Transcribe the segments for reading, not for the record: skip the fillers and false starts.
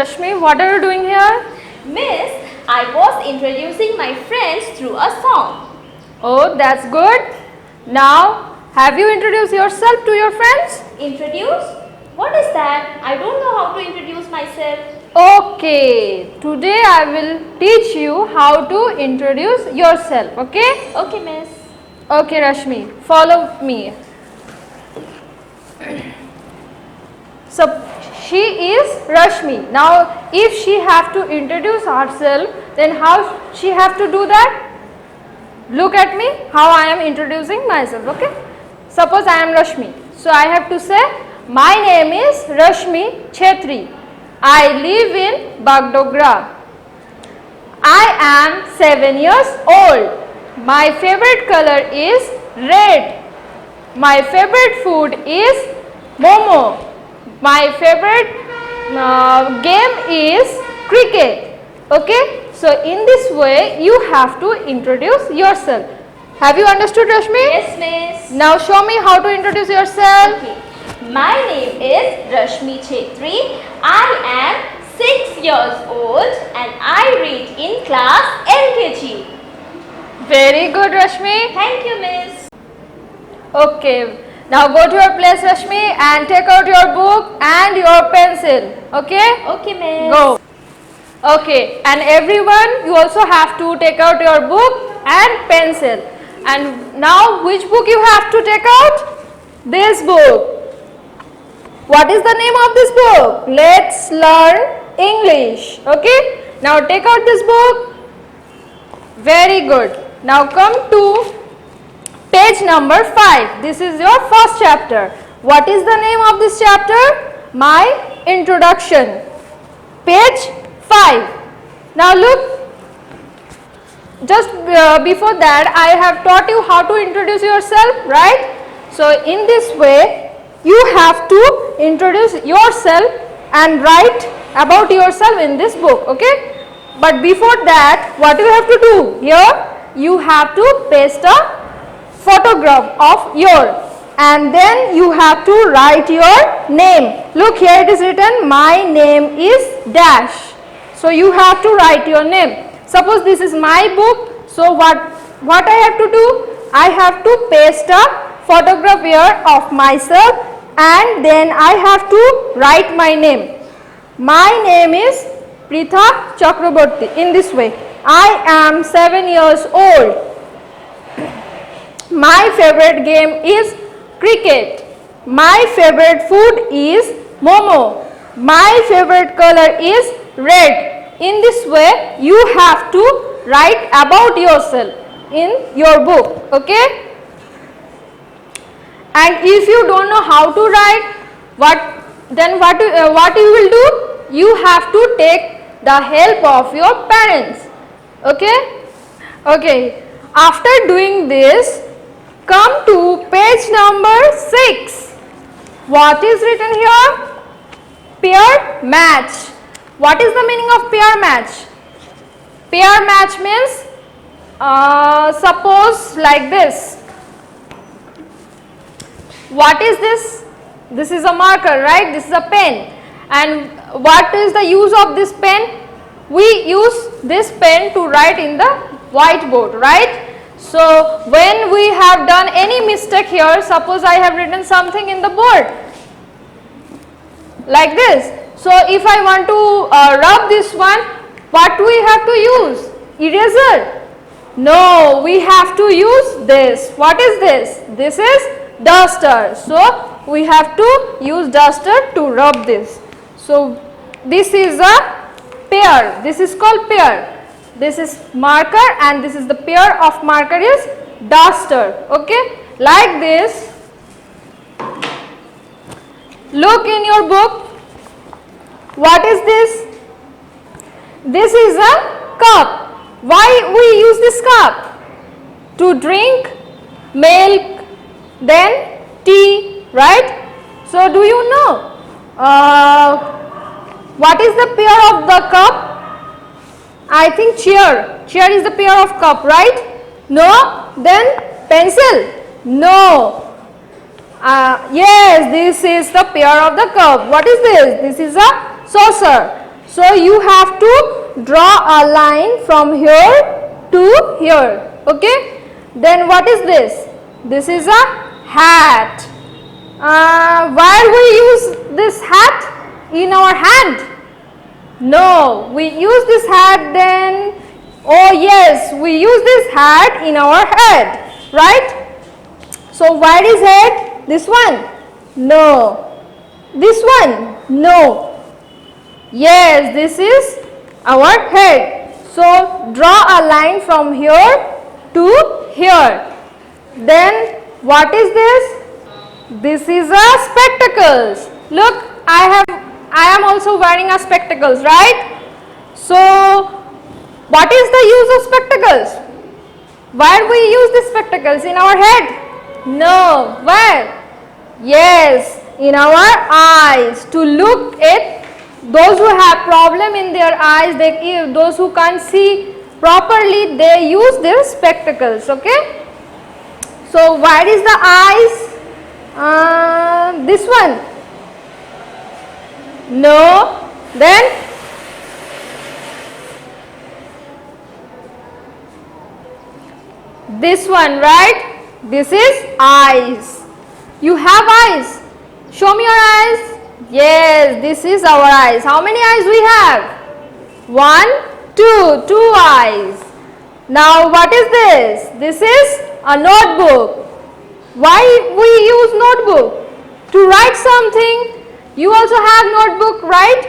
Rashmi, what are you doing here? Miss, I was introducing my friends through a song. Oh, that's good. Now, have you introduced yourself to your friends? Introduce? What is that? I don't know how to introduce myself. Okay, today I will teach you how to introduce yourself, okay? Okay, Miss. Okay, Rashmi, follow me. So, she is Rashmi. Now, if she have to introduce herself, then how she have to do that? Look at me, how I am introducing myself, okay? Suppose I am Rashmi. So, I have to say, my name is Rashmi Chhetri. I live in Bagdogra. I am 7 years old. My favorite color is red. My favorite food is momo. My favorite game is cricket. Okay. So, in this way, you have to introduce yourself. Have you understood, Rashmi? Yes, Miss. Now, show me how to introduce yourself. Okay. My name is Rashmi Chhetri. I am 6 years old and I read in class LKG. Very good, Rashmi. Thank you, Miss. Okay. Now go to your place, Rashmi, and take out your book and your pencil. Okay? Okay, Miss. Go. Okay. And everyone, you also have to take out your book and pencil. And now, which book you have to take out? This book. What is the name of this book? Let's learn English. Okay? Now take out this book. Very good. Now come to page number 5. This is your first chapter. What is the name of this chapter? My introduction. Page 5. Now look. Just before that, I have taught you how to introduce yourself, right? So in this way, you have to introduce yourself and write about yourself in this book, okay? But before that, what you have to do? Here, you have to paste a photograph of your, and then you have to write your name. Look, here it is written, my name is dash. So you have to write your name. Suppose this is my book, so what I have to do? I have to paste a photograph here of myself and then I have to write my name. My name is Pritha Chakraborty. In this way, I am 7 years old. My favorite game is cricket. My favorite food is momo. My favorite color is red. In this way, you have to write about yourself in your book, okay? And if you don't know how to write, what you will do? You have to take the help of your parents, okay? Okay, after doing this, come to page number 6. What is written here? Pair match. What is the meaning of pair match? Pair match means, suppose like this. What is this? This is a marker, right? This is a pen. And what is the use of this pen? We use this pen to write in the whiteboard, right? So when we have done any mistake here, suppose I have written something in the board like this. So if I want to rub this one, what do we have to use? Eraser? No, we have to use this. What is this? This is duster. So we have to use duster to rub this. So this is a pair. This is called pair. This is marker and this is the pair of marker is duster. Okay, like this. Look in your book. What is this? This is a cup. Why we use this cup? To drink milk, then tea, right? So do you know what is the pair of the cup? I think chair. Chair is the pair of cup, right? No? Then pencil? No. Yes, this is the pair of the cup. What is this? This is a saucer. So you have to draw a line from here to here. Okay. Then what is this? This is a hat. Why we use this hat in our hand? No, we use this hat then. Oh yes, we use this hat in our head, right? So where is head? This one? No. This one? No. Yes, this is our head. So draw a line from here to here. Then what is this? This is a spectacles. Look, I am also wearing a spectacles, right? So what is the use of spectacles? Where we use the spectacles? In our head? No. Where? Yes, in our eyes, to look at those who have problem in their eyes, those who can't see properly, they use their spectacles. Okay. So where is the eyes? This one? No. Then this one, right? This is eyes. You have eyes. Show me your eyes. Yes, this is our eyes. How many eyes we have? 1, 2, 2 eyes. Now what is this? This is a notebook. Why we use notebook? To write something. You also have notebook, right?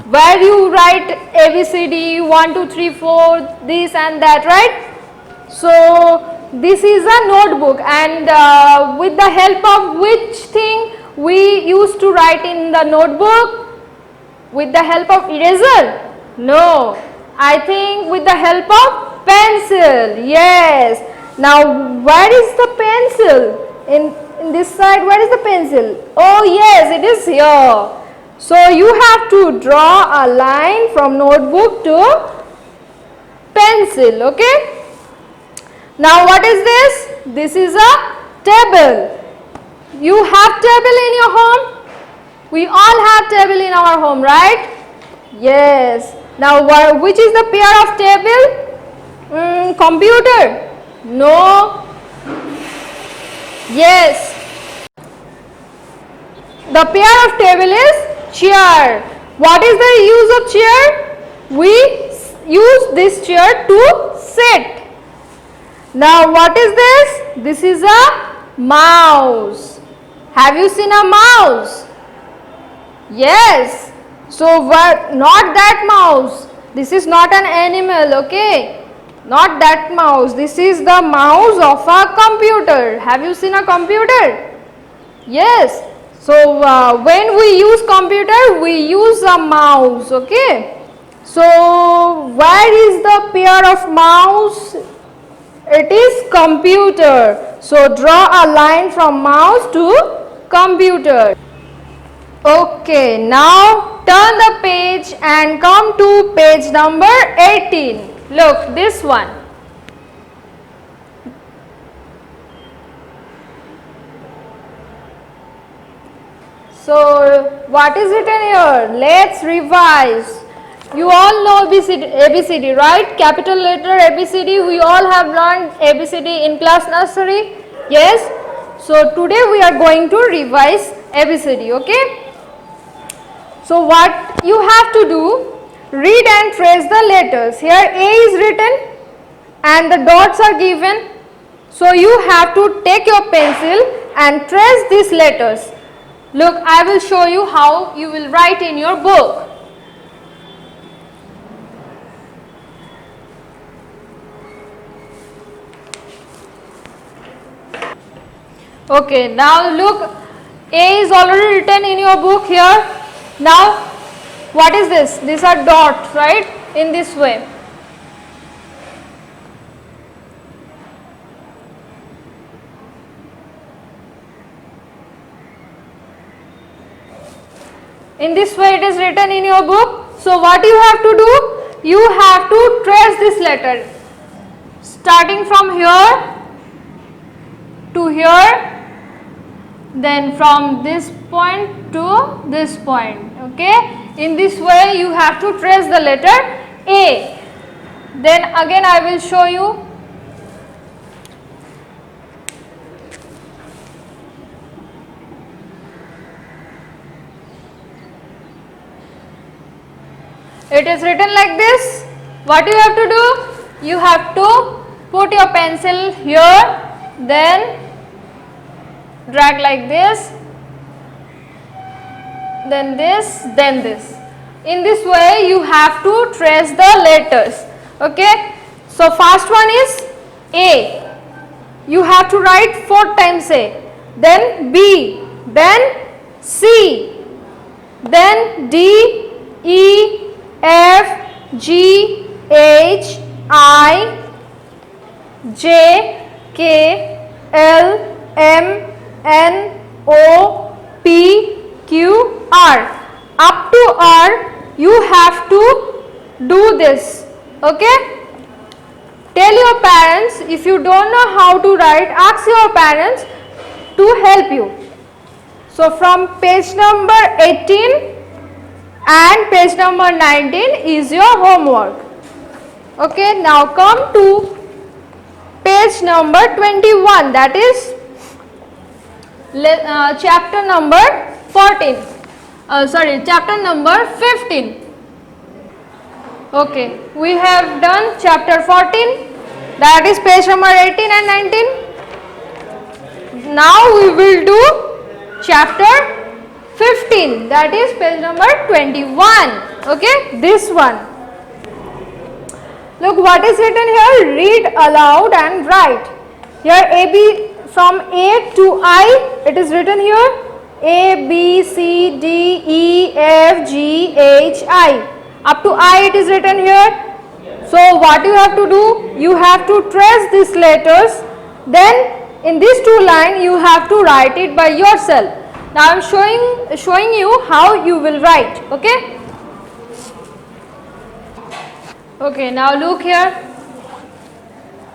Where you write ABCD, 1, 2, 3, 4, this and that, right? So this is a notebook, and with the help of which thing we used to write in the notebook? With the help of eraser? No, I think with the help of pencil. Yes. Now where is the pencil? In this side, where is the pencil? Oh yes, it is here. So you have to draw a line from notebook to pencil. Okay. Now what is this? This is a table. You have table in your home? We all have table in our home, right? Yes. Now which is the pair of table? Computer? No. Yes. The pair of table is chair. What is the use of chair? We use this chair to sit. Now what is this? This is a mouse. Have you seen a mouse? Yes. So not that mouse. This is not an animal, okay? Not that mouse. This is the mouse of a computer. Have you seen a computer? Yes. So when we use computer, we use a mouse, okay? So where is the pair of mouse? It is computer. So draw a line from mouse to computer. Okay, now turn the page and come to page number 18. Look, this one. So what is written here? Let's revise. You all know ABCD, right? Capital letter ABCD. We all have learned ABCD in class nursery. Yes. So today we are going to revise ABCD. Okay. So what you have to do? Read and trace the letters. Here A is written and the dots are given. So you have to take your pencil and trace these letters. Look, I will show you how you will write in your book. Okay, now look, A is already written in your book here. Now, what is this? These are dots, right? In this way. In this way it is written in your book. So what you have to do? You have to trace this letter. Starting from here to here. Then from this point to this point, okay? In this way you have to trace the letter A. Then again I will show you. It is written like this. What you have to do? You have to put your pencil here, then drag like this, then this, then this. In this way you have to trace the letters. Okay. So first one is A. You have to write 4 times A. Then B. Then C. Then D, E, F, G, H, I, J, K, L, M, N, O, P, Q, R. Up to R you have to do this. Okay. Tell your parents, if you don't know how to write, ask your parents to help you. So from page number 18 and page number 19 is your homework. Okay, now come to page number 21, that is chapter number 14. Chapter number 15. Okay, we have done chapter 14, that is page number 18 and 19. Now we will do chapter 15, that is page number 21. Okay, this one. Look what is written here. Read aloud and write. Here A, B, from A to I, it is written here A, B, C, D, E, F, G, H, I. Up to I it is written here. So what you have to do? You have to trace these letters. Then in these 2 lines you have to write it by yourself. Now I am showing you how you will write. Okay. Okay, now look here.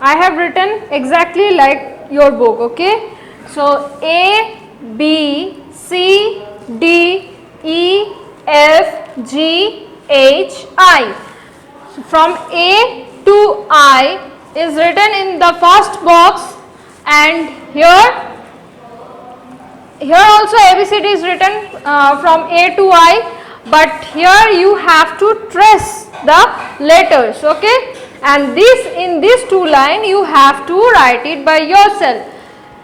I have written exactly like your book. Okay. So A, B, C, D, E, F, G, H, I. So from A to I is written in the first box, and here also ABCD is written from A to I, but here you have to trace the letters. Okay, and this in these 2 lines you have to write it by yourself.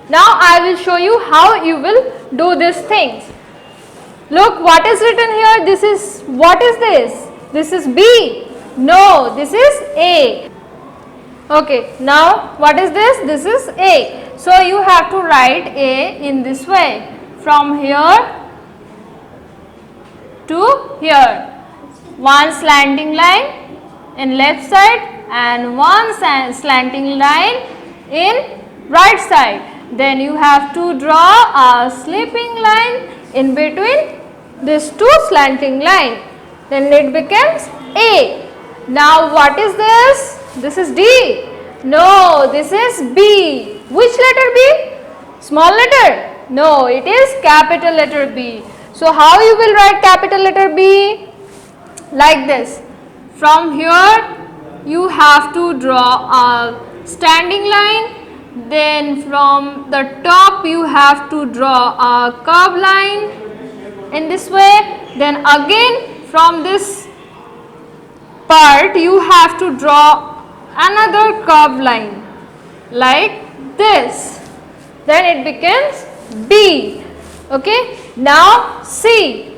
Now I will show you how you will do these things. Look what is written here. This is, what is this? This is B. No, this is A. Okay, now what is this? This is A. So you have to write A in this way, from here to here. One slanting line in left side and one slanting line in right side. Then you have to draw a sleeping line in between these 2 slanting lines. Then it becomes A. Now what is this? This is D. No, this is B. Which letter B? Small letter? No, it is capital letter B. So how you will write capital letter B? Like this. From here you have to draw a standing line. Then from the top you have to draw a curved line in this way. Then again from this part you have to draw another curved line like this. Then it becomes B. Okay. Now C.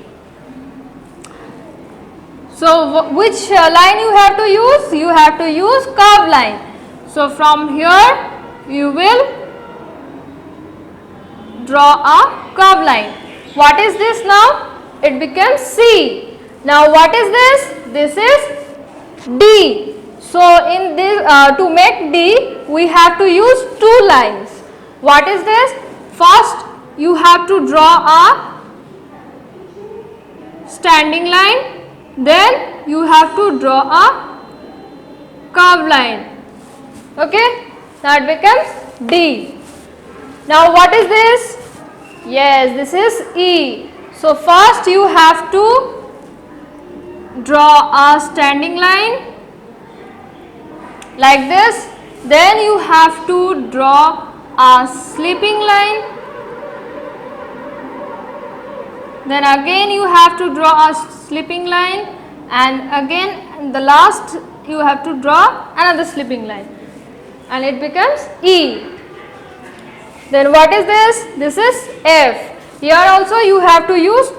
So which line you have to use? You have to use curved line. So from here you will draw a curved line. What is this now? It becomes C. Now what is this? This is D. So in this to make D we have to use 2 lines. What is this? First you have to draw a standing line, then you have to draw a curved line. Okay, that becomes D. Now what is this? Yes, this is E. So first you have to draw a standing line like this. Then you have to draw a sleeping line. Then again you have to draw a sleeping line, and again the last you have to draw another sleeping line, and it becomes E. Then what is this? This is F. Here also you have to use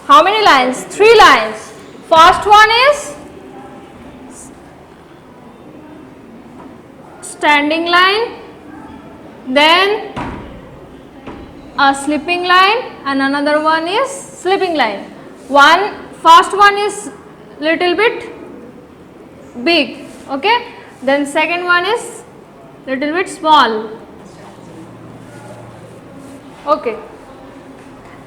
how many lines? 3 lines. First one is standing line, then a sleeping line, and another one is sleeping line. First one is little bit big, okay, then second one is little bit small, okay.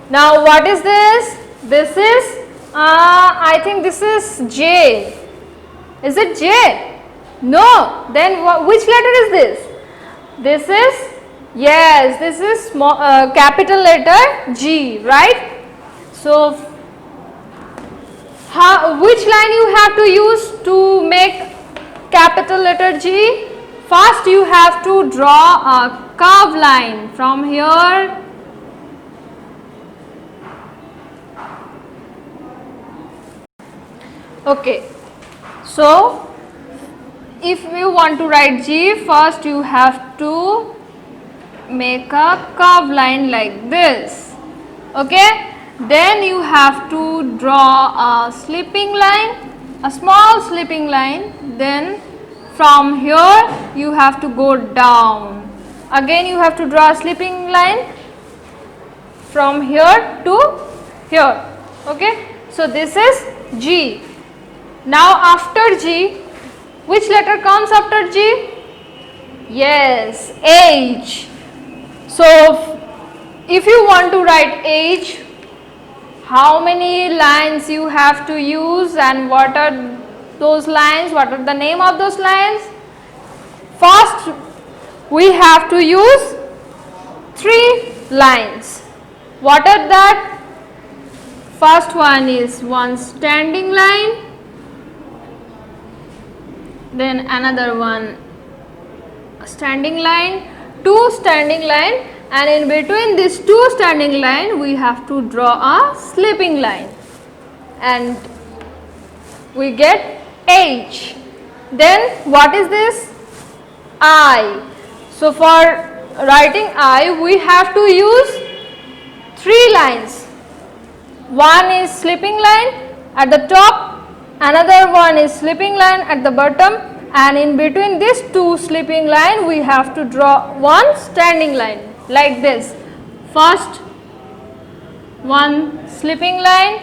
Now what is this? This is I think this is J. Is it J? No. Then which letter is this? This is, yes, this is small capital letter G, right? So which line you have to use to make capital letter G? First you have to draw a curved line from here okay. So if you want to write G, first you have to make a curved line like this, okay. Then you have to draw a sleeping line, a small sleeping line. Then from here you have to go down. Again you have to draw a sleeping line from here to here, okay. So this is G. Now after G, which letter comes after G? Yes, H. So if you want to write H, how many lines you have to use, and what are those lines, what are the name of those lines? First we have to use 3 lines. What are that? First one is one standing line, then another one standing line, 2 standing line, and in between these 2 standing line we have to draw a sleeping line, and we get H. Then what is this? I. So for writing I we have to use 3 lines. One is sleeping line at the top, another one is sleeping line at the bottom, and in between these 2 sleeping line we have to draw one standing line like this. First one sleeping line,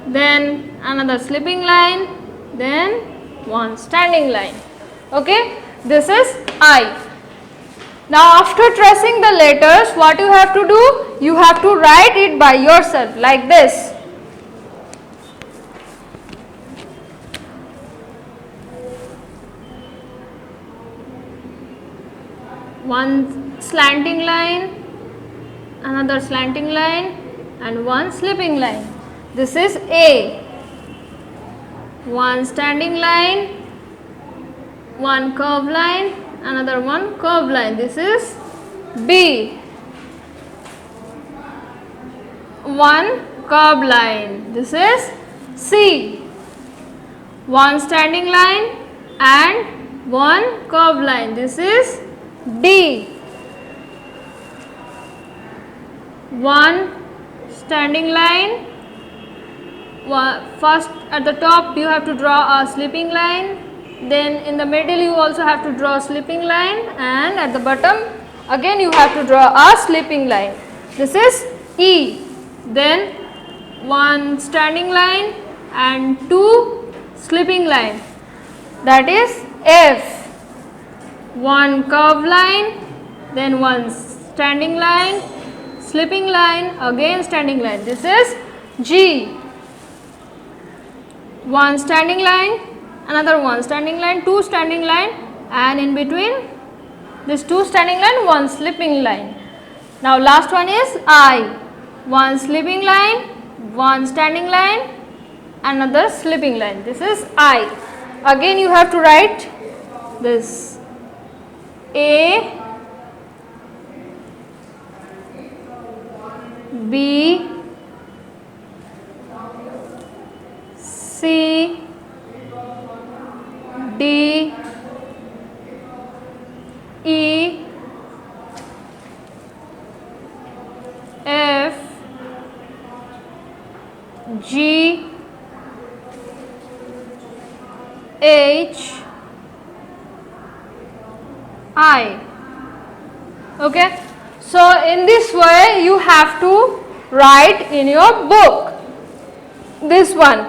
then another sleeping line, then one standing line, okay. This is I. Now after tracing the letters, what you have to do? You have to write it by yourself like this. One slanting line, another slanting line, and one sleeping line. This is A. One standing line, one curved line, another one curved line. This is B. One curved line. This is C. One standing line and one curved line. This is D. One standing line. First at the top you have to draw a sleeping line, then in the middle you also have to draw a sleeping line, and at the bottom again you have to draw a sleeping line. This is E. Then one standing line and 2 sleeping line, that is F. One curved line, then one standing line, sleeping line, again standing line. This is G. One standing line, another one standing line, 2 standing line, and in between this 2 standing line, one sleeping line. Now last one is I. One sleeping line, one standing line, another slipping line. This is I. Again you have to write this A, B, C, D, E, F, G, H, I. Okay, so in this way you have to write in your book this one,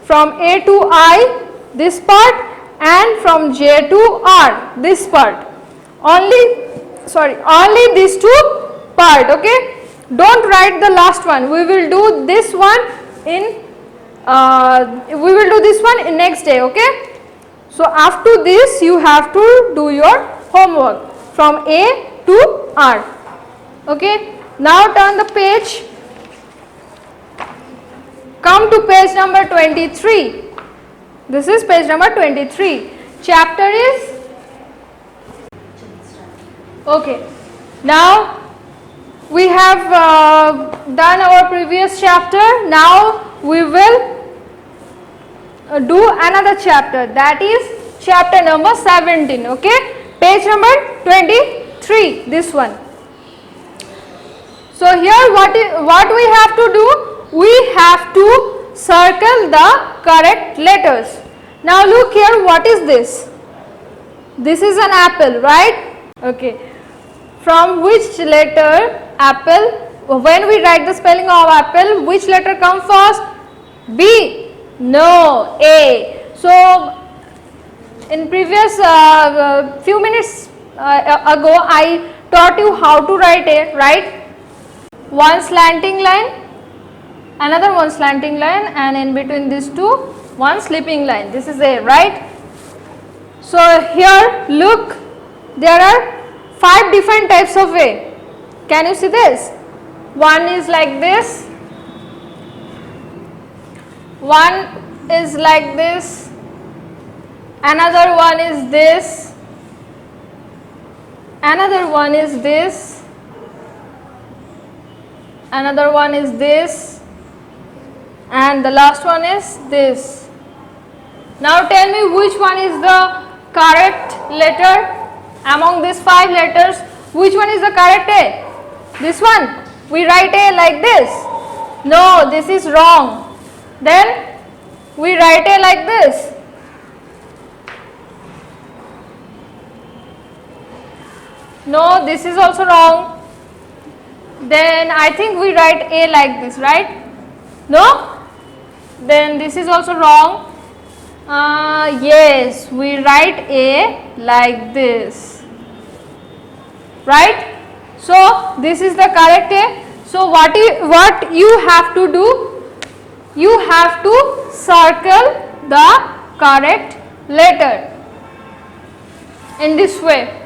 from A to I this part, and from J to R this part. Only these two part. Okay, don't write the last one. We will do this one in next day. Okay, so after this you have to do your homework from A to R. Okay, now turn the page. Come to page number 23. This is page number 23. Chapter is okay. Now we have done our previous chapter. Now we will do another chapter, that is chapter number 17. Okay, page number 23, this one. So here what we have to do? We have to circle the correct letters. Now look here, what is this? This is an apple, right? Okay. From which letter apple, when we write the spelling of apple, which letter comes first? B? No, A. So in previous few minutes ago I taught you how to write A, right? One slanting line, another one slanting line, and in between these two one slipping line. This is A, right? So here look, there are 5 different types of A. Can you see this? One is like this, one is like this, another one is this, another one is this, another one is this, and the last one is this. Now tell me which one is the correct letter among these 5 letters. Which one is the correct A? This one. We write A like this. No, this is wrong. Then we write A like this. No, this is also wrong. Then I think we write A like this, right? No? Then this is also wrong. Yes, we write A like this, right? So this is the correct A. So what you have to do? You have to circle the correct letter in this way.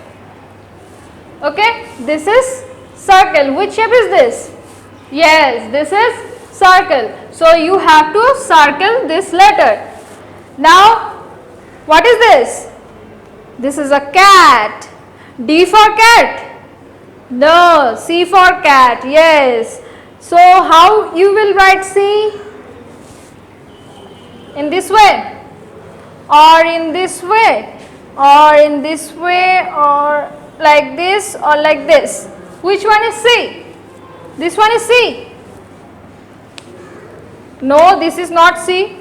Okay, this is circle. Which shape is this? Yes, this is circle. So you have to circle this letter. Now what is this? This is a cat. D for cat? No. C for cat. Yes. So how you will write C? In this way, or in this way, or in this way, or like this, or like this. Which one is C? This one is C. No, this is not C.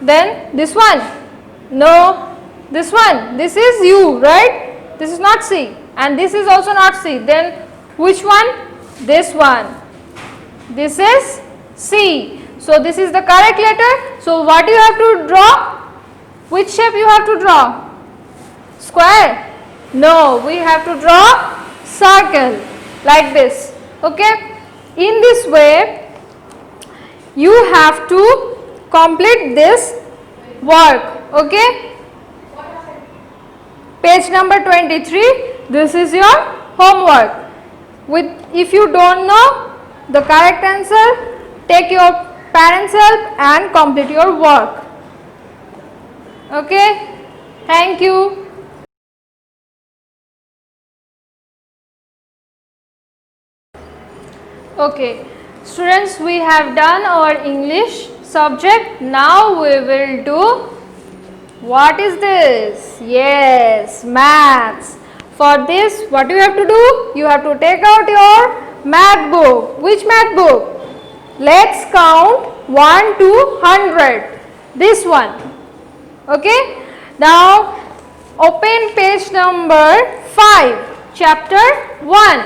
Then this one. No, this one. This is U, right? This is not C. And this is also not C. Then which one? This one. This is C. So this is the correct letter. So what you have to draw? Which shape you have to draw? Square? No, we have to draw circle like this. Okay? In this way, you have to complete this work. Okay? Page number 23. This is your homework. If you don't know the correct answer, take your parents' help and complete your work. Okay, thank you. Okay, students, we have done our English subject. Now we will do, what is this? Yes, maths. For this, what do you have to do? You have to take out your math book. Which math book? Let's count 1 to 100. This one. Okay. Now, open page number 5, chapter 1.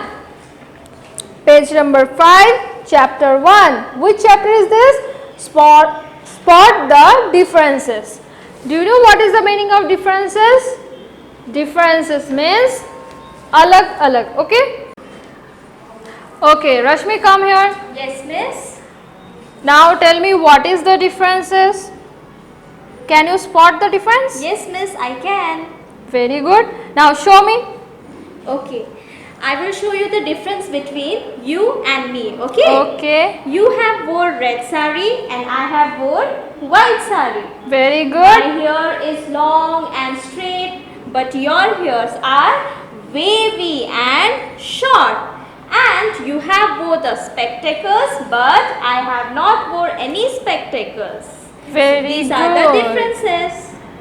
Page number 5, chapter 1. Which chapter is this? Spot the differences. Do you know what is the meaning of differences? Differences means alag alag. Okay? Okay, Rashmi, come here. Yes, miss. Now tell me, what is the differences? Can you spot the difference? Yes, miss, I can. Very good. Now show me. Okay. I will show you the difference between you and me. Okay? Okay. You have wore red sari and I have wore white sari. Very good. My hair is long and straight, but your hairs are wavy and short. And you have both the spectacles, but I have not wore any spectacles. Very These good. are the differences.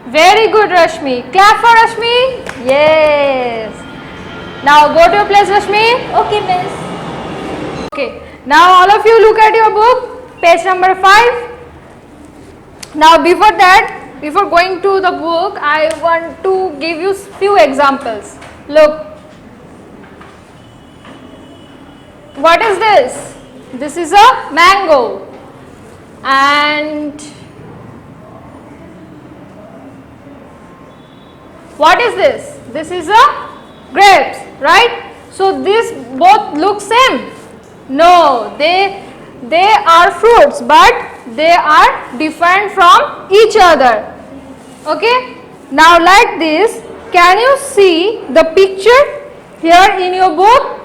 Very good, Rashmi. Clap for Rashmi. Yes. Now go to your place, Rashmi. Okay, miss. Okay. Now all of you look at your book, page number 5. Now before that, before going to the book, I want to give you few examples. Look. What is this? This is a mango. And what is this? This is a grapes, right? So this both look same? No, they are fruits, but they are different from each other. Okay? Now like this, can you see the picture here in your book?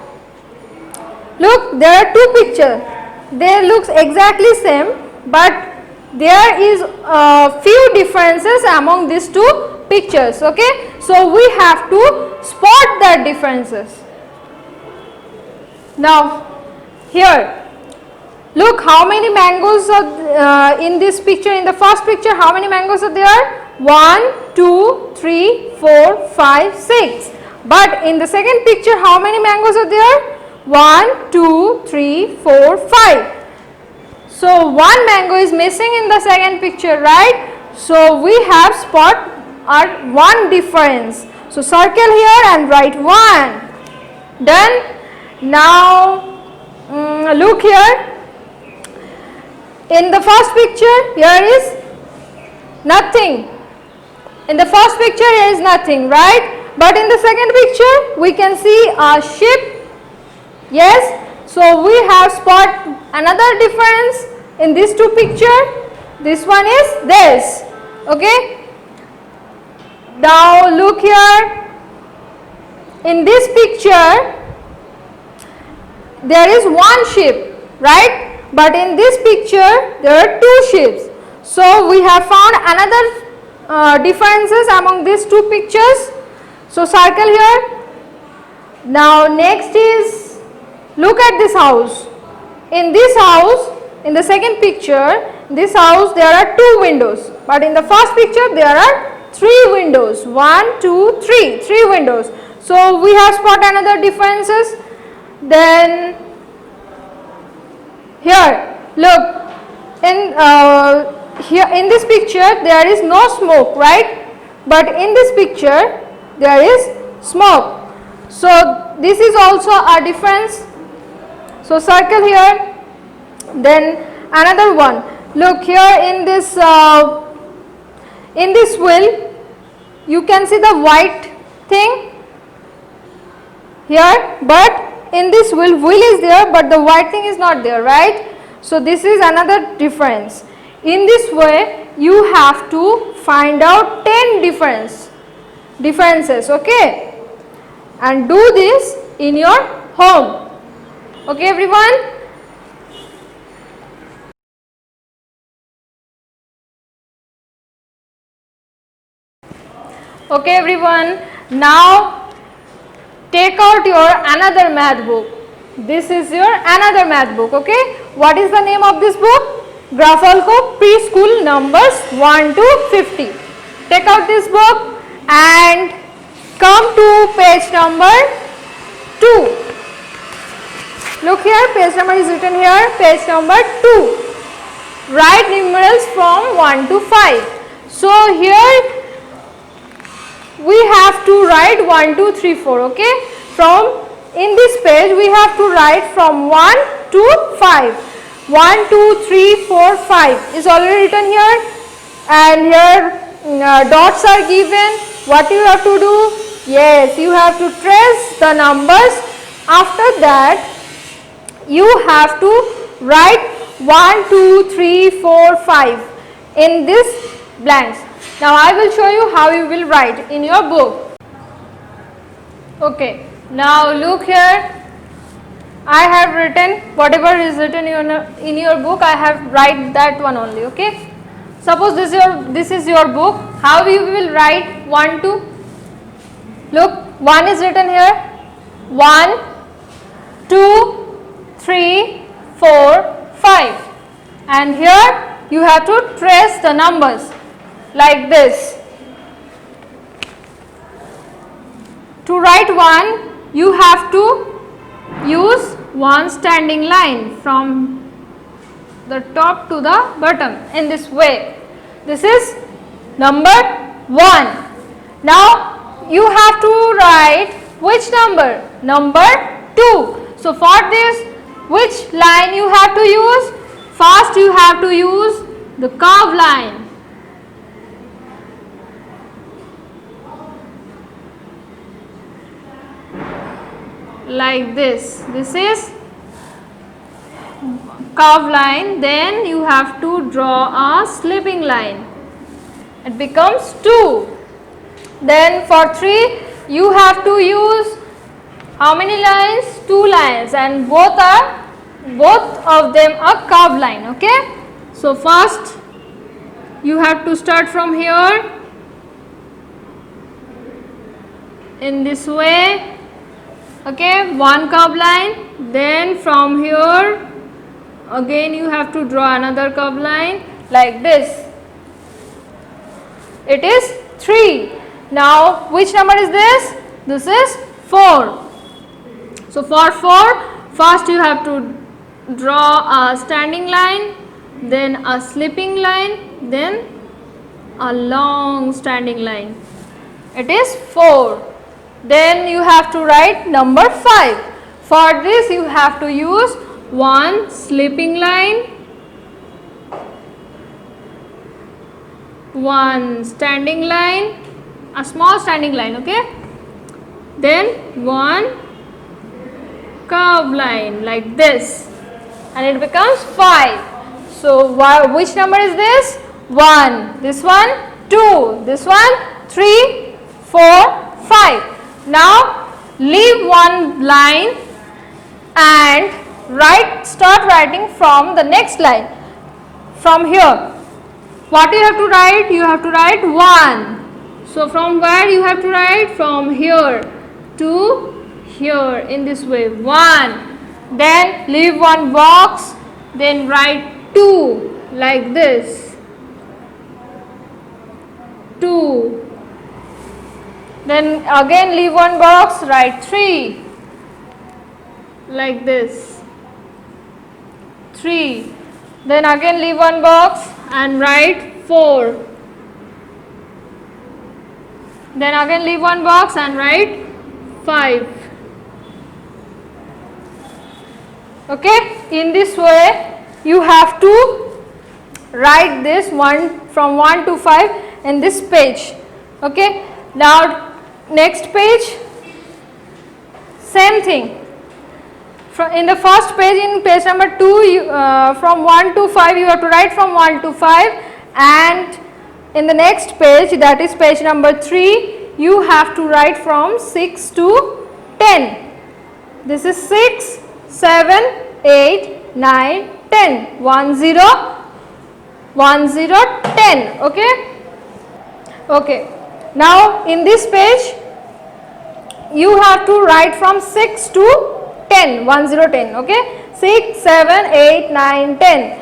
Look, there are two pictures. They look exactly same, but there is few differences among these two pictures. Okay, so we have to spot the differences. Now here, look how many mangoes are in this picture. In the first picture, how many mangoes are there? 1, 2, 3, 4, 5, 6. But in the second picture, how many mangoes are there? 1, 2, 3, 4, 5. So one mango is missing in the second picture, right? So we have spot our one difference. So circle here and write 1. Done. Now look here. In the first picture, here is nothing. In the first picture, here is nothing, right? But in the second picture, we can see a sheep. Yes. So we have spot another difference in these two picture. This one is this. Okay. Now look here. In this picture, there is one sheep, right? But in this picture, there are two sheep. So we have found another differences among these two pictures. So circle here. Now next is, look at this house. In this house, in the second picture, this house there are two windows. But in the first picture, there are three windows. 1, 2, 3. 3 windows. So we have spot another differences. Then here, look, here in this picture there is no smoke, right? But in this picture there is smoke. So this is also a difference. So circle here. Then another one. Look here in this wheel, you can see the white thing here, but in this wheel is there, but the white thing is not there, right? So this is another difference. In this way, you have to find out 10 differences, okay? And do this in your home. Okay, everyone? Okay everyone, now take out your another math book. This is your another math book, okay? What is the name of this book? Grapholco Preschool Numbers 1 to 50. Take out this book and come to page number 2. Look here, page number is written here, page number 2. Write numerals from 1 to 5. So here we have to write 1, 2, 3, 4, okay? From in this page we have to write from 1 to 5. 1, 2, 3, 4, 5 is already written here, and here dots are given. What you have to do? Yes, you have to trace the numbers. After that you have to write 1, 2, 3, 4, 5 in this blanks. Now I will show you how you will write in your book. Okay, now look here. I have written whatever is written in your book. I have write that one only. Okay. Suppose this is your book. How you will write 1, 2? Look, 1 is written here. 1, 2, 3, 4, 5. And here you have to trace the numbers like this. To write 1, you have to use one standing line from the top to the bottom in this way. This is number 1. Now you have to write which number? Number 2. So for this, which line you have to use? First you have to use the curve line. Like this. This is curve line. Then you have to draw a slipping line. It becomes 2. Then for 3 you have to use how many lines? 2 lines, and both of them are curve line. Okay. So first you have to start from here in this way. Okay, one curve line. Then from here again you have to draw another curve line like this. It is 3. Now which number is this? This is 4. So for 4, first you have to draw a standing line, then a slipping line, then a long standing line. It is 4. Then you have to write number 5. For this you have to use one slipping line, one standing line, a small standing line, okay? Then one curve line like this, and it becomes 5. So which number is this? 1. This one 2. This one 3, 4, 5. Now leave one line and start writing from the next line. From here, what you have to write? You have to write 1. So from where you have to write? From here to here in this way. 1. Then leave one box. Then write 2 like this. 2. Then again leave one box, write 3 like this. 3. Then again leave one box and write 4. Then again leave one box and write 5. Okay, in this way you have to write this from 1 to 5 in this page. Okay, now next page, same thing. In the first page, in page number 2, from 1 to 5 you have to write from 1 to 5, and in the next page, that is page number 3, you have to write from 6 to 10. This is 6, 7, 8, 9, 10. 1, 0, 1, 0, 10. Okay. Okay. Now in this page you have to write from 6 to 10, 1 0 10, okay, 6 7 8 9 10.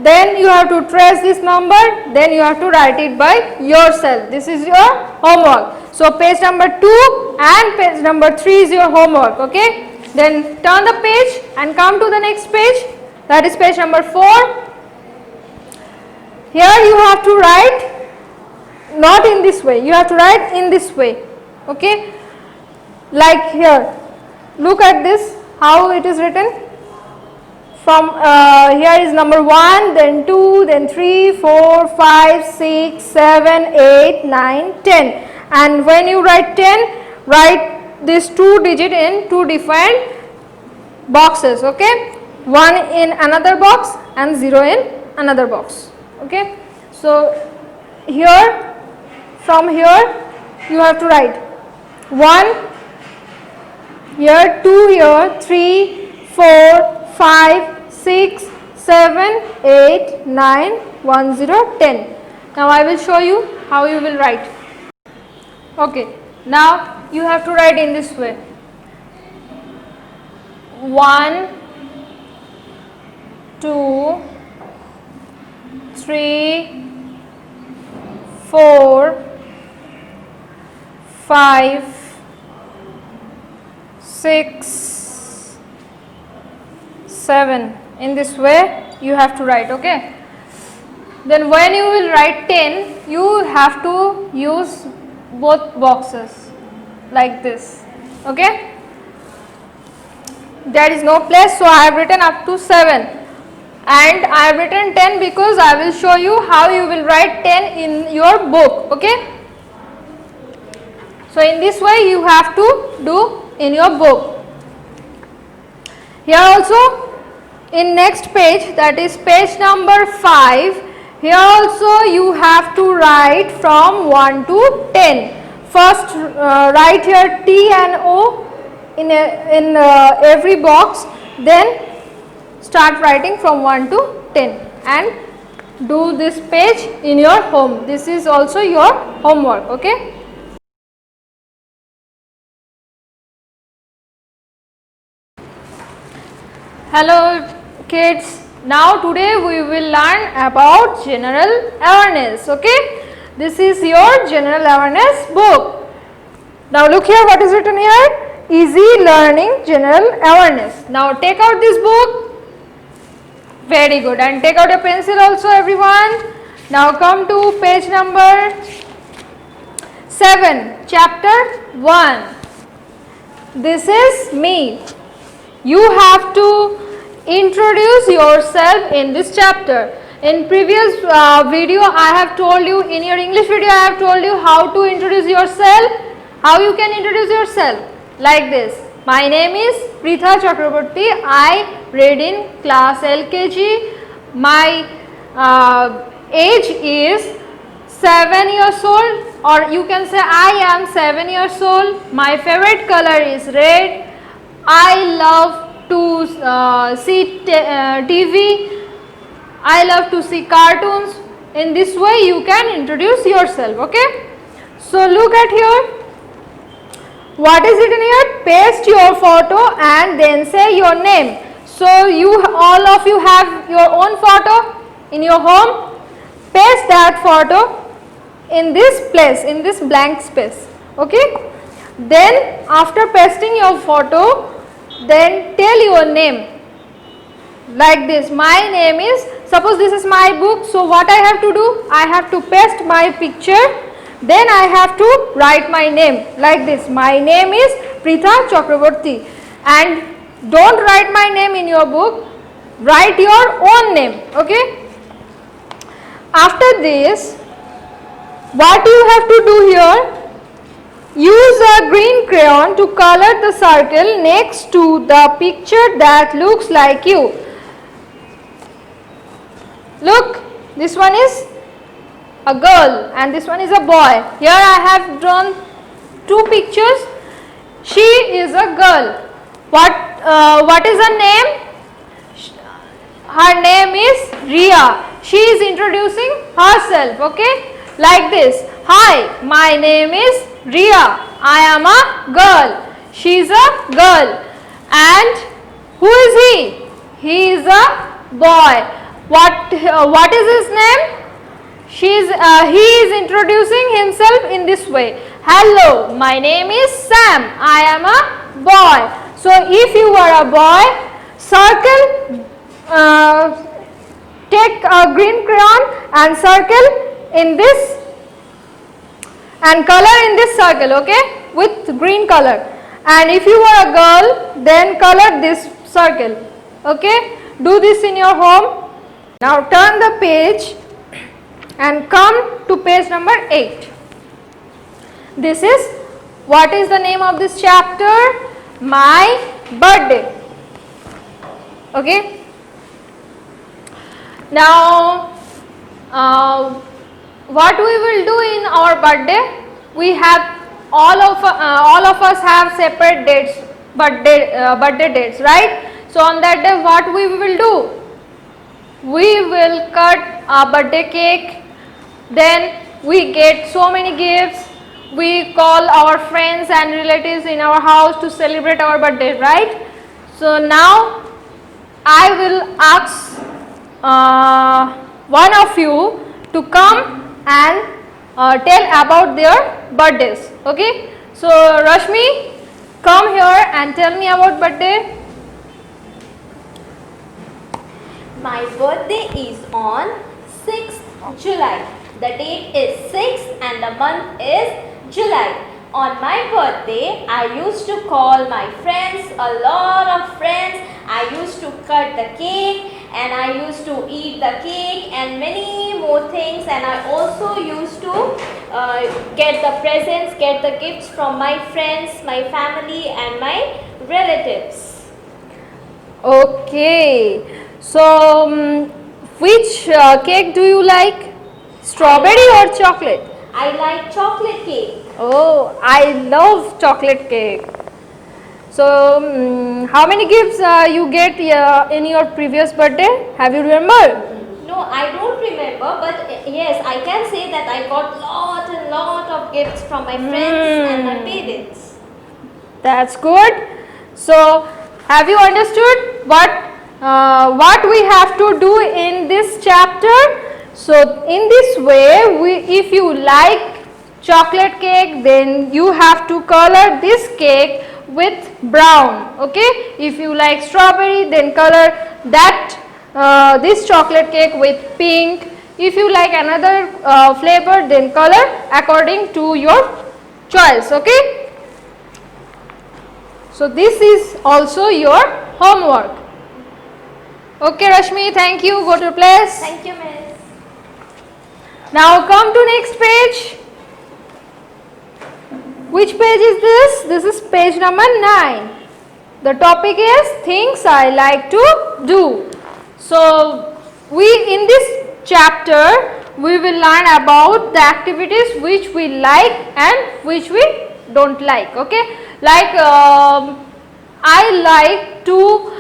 Then you have to trace this number, then you have to write it by yourself. This is your homework. So page number 2 and page number 3 is your homework, okay. Then turn the page and come to the next page, that is page number 4. Here you have to write not in this way, you have to write in this way, okay. Like here, look at this, how it is written. From here is number 1, then 2, then 3, 4, 5, 6, 7, 8, 9, 10. And when you write 10, write this 2 digit in 2 different boxes, okay. 1 in another box and 0 in another box, okay. So here, from here you have to write 1 here, 2 here, 3, 4, 5, 6, 7, 8, 9, 1, 0, 10. Now I will show you how you will write. Okay, now you have to write in this way. 1, 2, 3, 4, 5, 6, 7. In this way you have to write, okay. Then when you will write 10, you have to use both boxes like this, okay. There is no place, so I have written up to 7 and I have written 10 because I will show you how you will write 10 in your book, okay. So in this way you have to do in your book. Here also in next page, that is page number 5, here also you have to write from 1 to 10. First write here T and O in every box, then start writing from 1 to 10 and do this page in your home. This is also your homework, okay. Hello kids, now today we will learn about general awareness, okay. This is your general awareness book. Now look here, what is written here? Easy learning general awareness. Now take out this book. Very good, and take out your pencil also everyone. Now come to page number 7, chapter 1. This is me. You have to introduce yourself in this chapter. In previous video I have told you, in your English video I have told you how to introduce yourself. How you can introduce yourself? Like this. My name is Pritha Chakraborty. I read in class LKG. My age is 7 years old, or you can say I am 7 years old. My favorite color is red. I love to see TV. I love to see cartoons. In this way you can introduce yourself, okay. So look at here. What is it in here? Paste your photo and then say your name. So all of you have your own photo in your home. Paste that photo in this place, in this blank space, okay. Then after pasting your photo, then tell your name like this. My name is, suppose this is my book, so what I have to do? I have to paste my picture, then I have to write my name like this. My name is Pritha Chakraborty, and don't write my name in your book, write your own name, okay. After this, what you have to do here? Use a green crayon to color the circle next to the picture that looks like you. Look, this one is a girl and this one is a boy. Here I have drawn two pictures. She is a girl. What is her name? Her name is Ria. She is introducing herself, okay, like this. Hi, my name is Ria. I am a girl. She is a girl. And who is he? He is a boy. What is his name? He is introducing himself in this way. Hello, my name is Sam. I am a boy. So if you are a boy, circle, take a green crayon and circle in this and color in this circle, okay, with green color. And if you are a girl, then color this circle, okay. Do this in your home. Now turn the page and come to page number 8. This is, what is the name of this chapter? My birthday. Okay. Now what we will do in our birthday? We have all of us have separate dates, birthday dates, right? So on that day, what we will do? We will cut a birthday cake. Then we get so many gifts. We call our friends and relatives in our house to celebrate our birthday, right? So now I will ask one of you to come and tell about their birthdays, okay? So Rashmi, come here and tell me about birthday. My birthday is on 6th July. The date is 6 and the month is July. On my birthday, I used to call my friends, a lot of friends. I used to cut the cake and I used to eat the cake and many more things, and I also used to get the presents, get the gifts from my friends, my family and my relatives. Okay. So which cake do you like? Strawberry or chocolate? I like chocolate cake. Oh, I love chocolate cake. So how many gifts you get in your previous birthday? Have you remember? No, I don't remember, but yes, I can say that I got lot of gifts from my friends and my parents. That's good. So have you understood what we have to do in this chapter? So in this way, if you like chocolate cake, then you have to color this cake with brown, okay. If you like strawberry, then color that this chocolate cake with pink. If you like another flavor, then color according to your choice, okay. So this is also your homework. Okay Rashmi, thank you. Go to place. Thank you, Miss. Now come to next page. Which page is this? This is page number 9. The topic is things I like to do. So in this chapter we will learn about the activities which we like and which we don't like, okay. Like I like to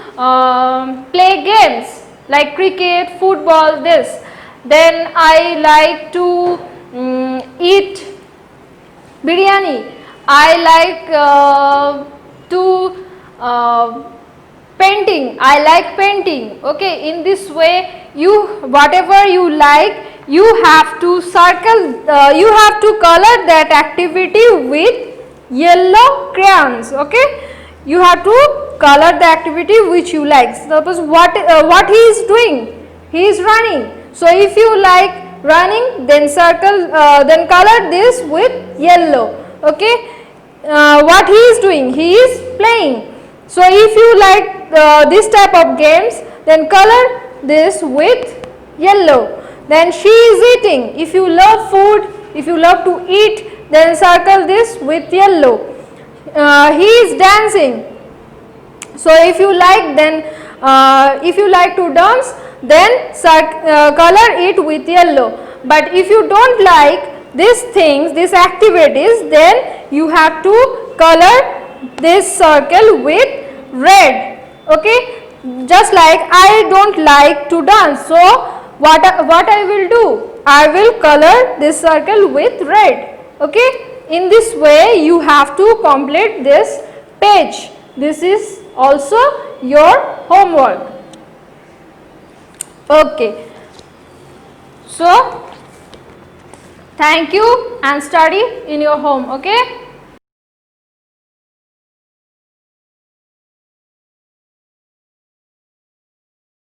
play games like cricket, football, this. Then I like to eat biryani. I like to painting. I like painting, okay. In this way, whatever you like, you have to circle, you have to color that activity with yellow crayons, okay. You have to color the activity which you like. Suppose what he is doing, he is running. So if you like running, then then color this with yellow, okay. What he is doing, he is playing. So if you like this type of games, then color this with yellow. Then she is eating. If you love food, if you love to eat, then circle this with yellow. He is dancing. So if you like, then if you like to dance, then color it with yellow. But if you don't like these things, these activities, then you have to color this circle with red, okay. Just like I don't like to dance, so what I will do, I will color this circle with red. Okay. In this way you have to complete this page. This is also your homework. Okay. So thank you and study in your home. Okay.